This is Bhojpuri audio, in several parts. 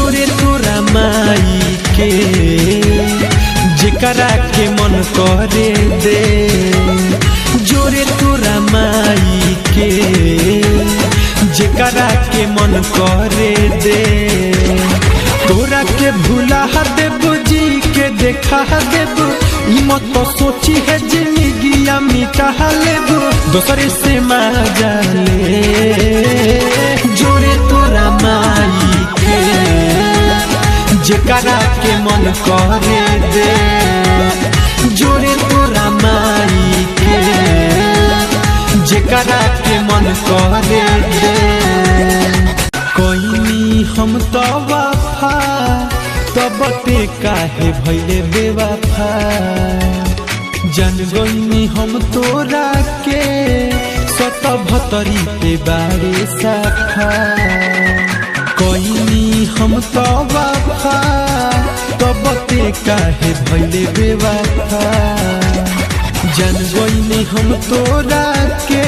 जोरे तोरा माई के जेकरा के मन करे दे, जोरे तोरा माई के जेकरा के मन करे दे। तोरा के भूला देबो जी के देखा देबो, ई मत सोची है जिंदगिया मिटा लेबो दोसरे से मजा ले। जोरे तोरा माई के जेकरा के मन करे दे, जोरे तोरा माई के जेकरा के मन करे दे। कोई हम तो वफा तब ते काहे भइले बेवफा, जान गईनी हम तोरा के 77 पे बारे साखा। कोई हम तो वफा तब ते काहे भइले बेवफा, जान गईनी हम तोरा के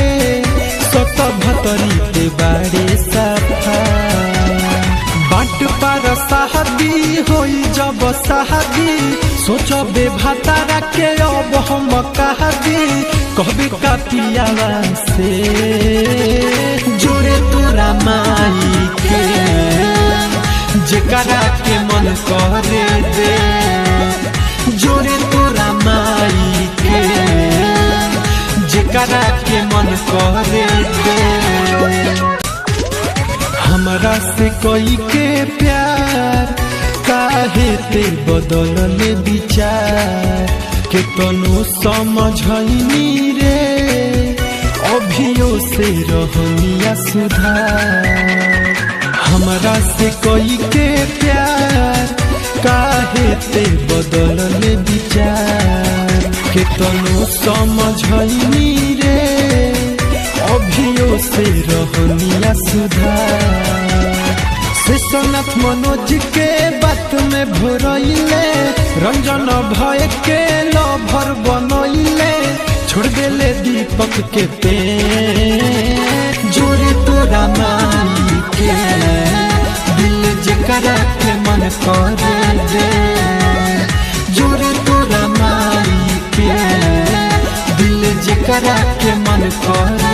77 पे बारे साखा। बाट पर शादी होई जब शादी, सोचबे भातारा के अब हम कहबी, कहबे का पियावा से। जोरे तोरा माई के जेकरा के मन करे दे, जोरे तोरा माई के जेकरा के मन करे दे। हमरा से कोई के प्यार काहे ते बदलले विचार, के तनु समझनी रे अभियो से रहनिया सुधार। हमरा से कोई के प्यार काहे ते बदलले विचार, के तनु समझनी रे अभियो से रहनिया सुधार। शेषनाथ मनोज के बात में भरइले, रंजन भय के लभर बनइले, छोड़ देले दीपक के पे। जोरे तोरा माई के दिल जेकरा के मन करे दे, जोरे तोरा माई के दिल जेकरा के मन करे